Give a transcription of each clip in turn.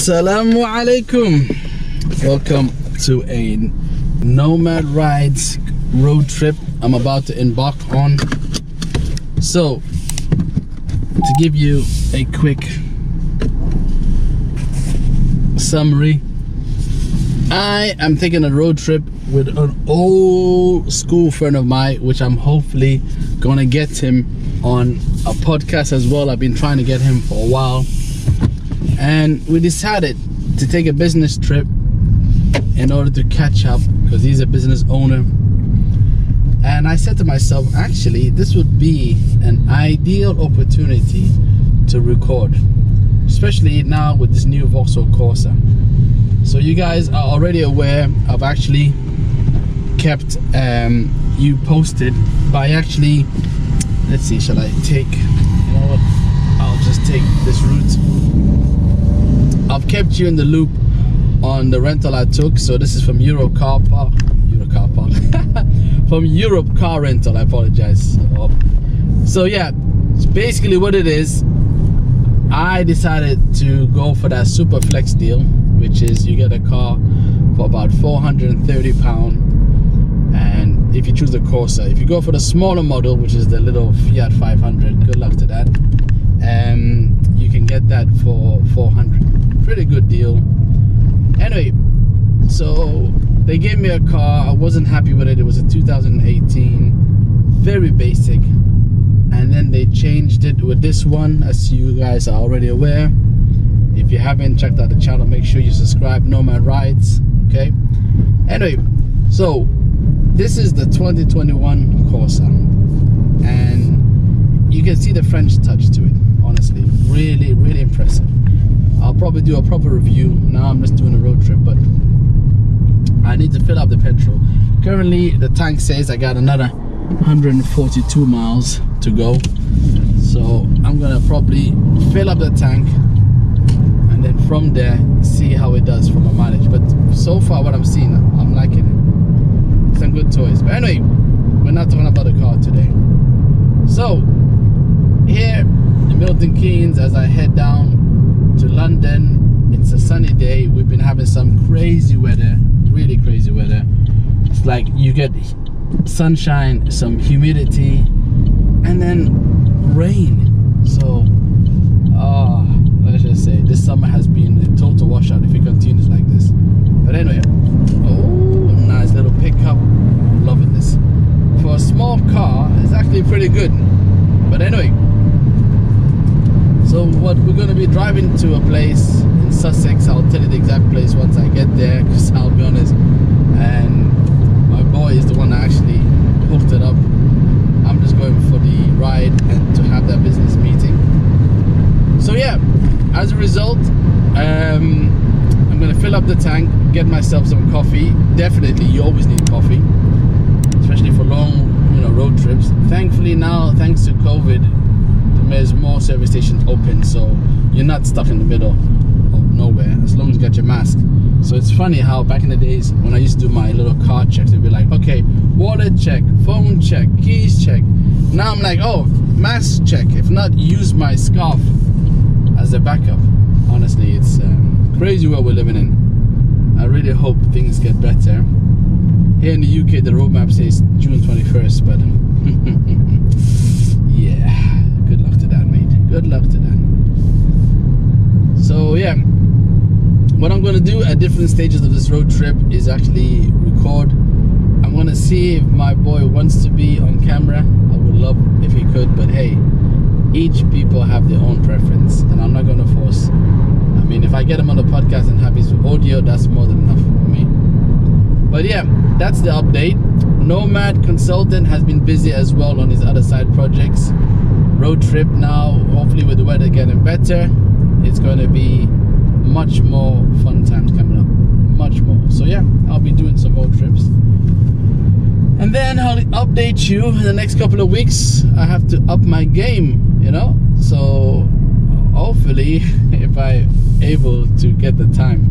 Assalamu alaikum. Welcome to a Nomad Rides road trip I'm about to embark on. So, to give you a quick summary, I am taking a road trip with an old school friend of mine, which I'm hopefully gonna get him on a podcast as well. I've been trying to get him for a while, and we decided to take a business trip in order to catch up, because he's a business owner. And I said to myself, actually this would be an ideal opportunity to record, especially now with this new Vauxhall Corsa. So you guys are already aware, I've actually kept you posted by actually, let's see, shall I take, you know what, I'll just take this route. I've kept you in the loop on the rental I took. So this is from Europe Car Park from Europe Car Rental, I apologize. So yeah, it's basically what it is. I decided to go for that super flex deal, which is you get a car for about £430, and if you choose the Corsa. If you go for the smaller model, which is the little Fiat 500, good luck to that, you can get that for £400. Pretty good deal. Anyway, so they gave me a car. I wasn't happy with it. It was a 2018, very basic, and then they changed it with this one, as you guys are already aware. If you haven't checked out the channel, make sure you subscribe. Nomad Rides, okay? Anyway, so this is the 2021 Corsa, and you can see the French touch to it. Honestly, really, really impressive. I'll probably do a proper review. Now I'm just doing a road trip, but I need to fill up the petrol. Currently, the tank says I got another 142 miles to go. So I'm gonna probably fill up the tank, and then from there see how it does from a mileage. But so far what I'm seeing, I'm liking it. Some good toys. But anyway, we're not talking about the car today. So here in Milton Keynes, as I head down to London, it's a sunny day. We've been having some crazy weather, really crazy weather. It's like you get sunshine, some humidity, and then rain. So let's just say this summer has been a total washout if it continues like this. But anyway, oh, nice little pickup. Loving this. For a small car, it's actually pretty good. But anyway, so what we're going to be driving to a place in Sussex. I'll tell you the exact place once I get there, because I'll be honest, and my boy is the one that actually hooked it up. I'm just going for the ride and to have that business meeting. So yeah, as a result, I'm going to fill up the tank, get myself some coffee. Definitely, you always need coffee, especially for long, road trips. Thankfully now, thanks to COVID, there's more service stations open, so you're not stuck in the middle of nowhere as long as you got your mask. So it's funny how back in the days when I used to do my little car checks, they'd be like, okay, wallet check, phone check, keys check. Now I'm like, oh, mask check. If not, use my scarf as a backup. Honestly, it's crazy world we're living in. I really hope things get better. Here in the UK, the roadmap says June 21st, but yeah, good luck to that, mate. Good luck to that. So yeah, what I'm going to do at different stages of this road trip is actually record. I'm going to see if my boy wants to be on camera. I would love if he could, but hey, each people have their own preference, and I'm not going to force. I mean, if I get him on the podcast and have his audio, that's more than enough for me. But yeah, that's the update. Nomad Consultant has been busy as well on his other side projects. Road trip now, hopefully with the weather getting better, it's going to be much more fun times coming up. Much more. So yeah, I'll be doing some more trips. And then I'll update you in the next couple of weeks. I have to up my game, So hopefully, if I'm able to get the time,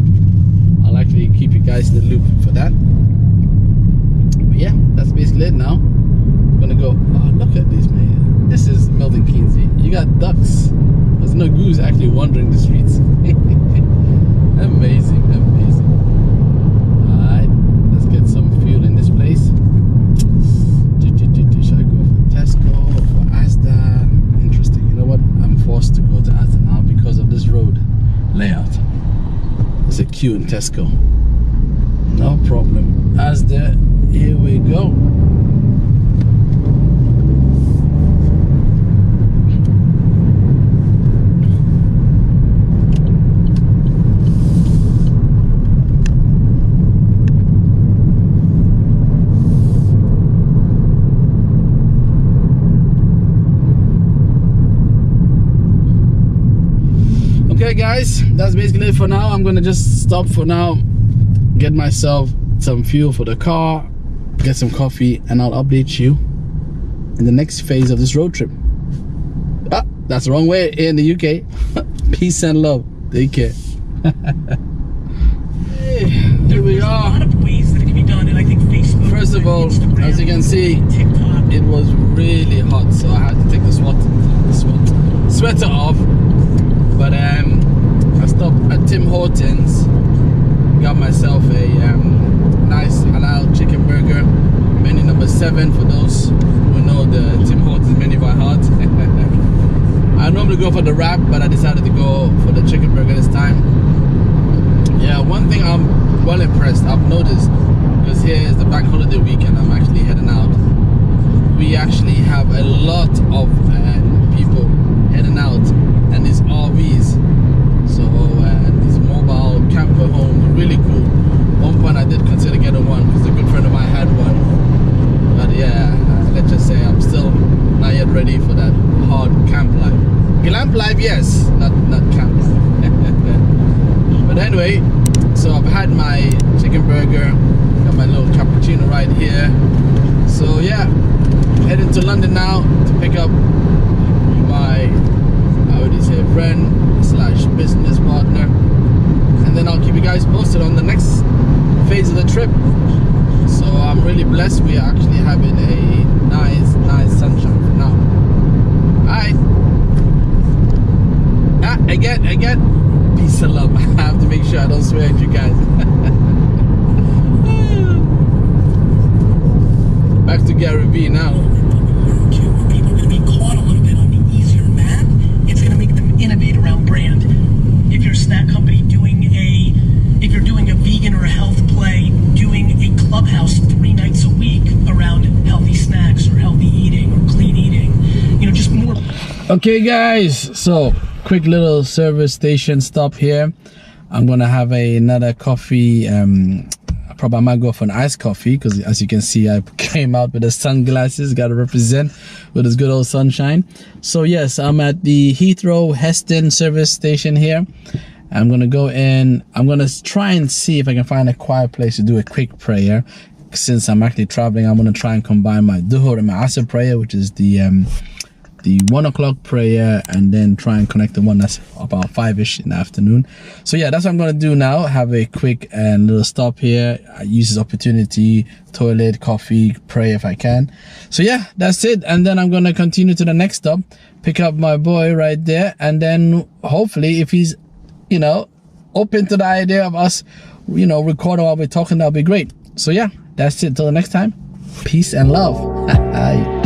I'll actually keep you guys in the loop for that. But yeah, that's basically it now. I'm gonna go, oh, look at this, man. This is Milton Keynes. You got ducks. There's no goose actually wandering the streets. road layout. It's a queue in Tesco. No problem. As there, here we go. Okay guys, that's basically it for now. I'm gonna just stop for now, get myself some fuel for the car, get some coffee, and I'll update you in the next phase of this road trip. Ah, that's the wrong way in the UK. Peace and love. Take care. Hey, here we are. A lot of ways that it can be done, and I think Facebook, first of all, Instagram, as you can see, TikTok, it was really hot, so I had to take the sweater off. But I stopped at Tim Hortons, got myself a nice halal chicken burger, menu number 7 for those who know the Tim Hortons menu by heart. I normally go for the wrap, but I decided to go for the chicken burger this time. Yeah, one thing I'm well impressed, I've noticed, because here is the bank holiday weekend, I'm actually heading out. We actually have a lot of people heading out, and these RVs, so these mobile camper homes, really cool. One point I did consider getting one because a good friend of mine had one, but yeah, let's just say I'm still not yet ready for that hard camp life. Glamp life, yes, not camp life. But anyway, so I've had my chicken burger, got my little cappuccino right here. So yeah, heading to London now to pick up my, how would you say, friend / business partner, and then I'll keep you guys posted on the next phase of the trip. So I'm really blessed. We are actually having a nice sunshine for now. Alright. Again, peace and love. I have to make sure I don't swear at you guys. Back to Gary Vee now. People are going to be caught a little bit on the easier math. It's going to make them innovate around brand. If you're a snack company if you're doing a vegan or a health play, doing a clubhouse 3 nights a week around healthy snacks or healthy eating or clean eating, you know, just more. Okay guys, so quick little service station stop here. I'm gonna have another coffee. Probably I might go for an iced coffee because, as you can see, I came out with the sunglasses. Got to represent with this good old sunshine. So yes, I'm at the Heathrow Heston service station here. I'm gonna go in. I'm gonna try and see if I can find a quiet place to do a quick prayer. Since I'm actually traveling, I'm gonna try and combine my Duhur and my Asr prayer, which is the 1 o'clock prayer, and then try and connect the one that's about 5ish in the afternoon. So yeah, that's what I'm gonna do now. Have a quick and little stop here. I use this opportunity, toilet, coffee, pray if I can. So yeah, that's it. And then I'm gonna continue to the next stop, pick up my boy right there, and then hopefully, if he's, you know, open to the idea of us, you know, recording while we're talking, that'll be great. So yeah, that's it. Till the next time, peace and love. Bye.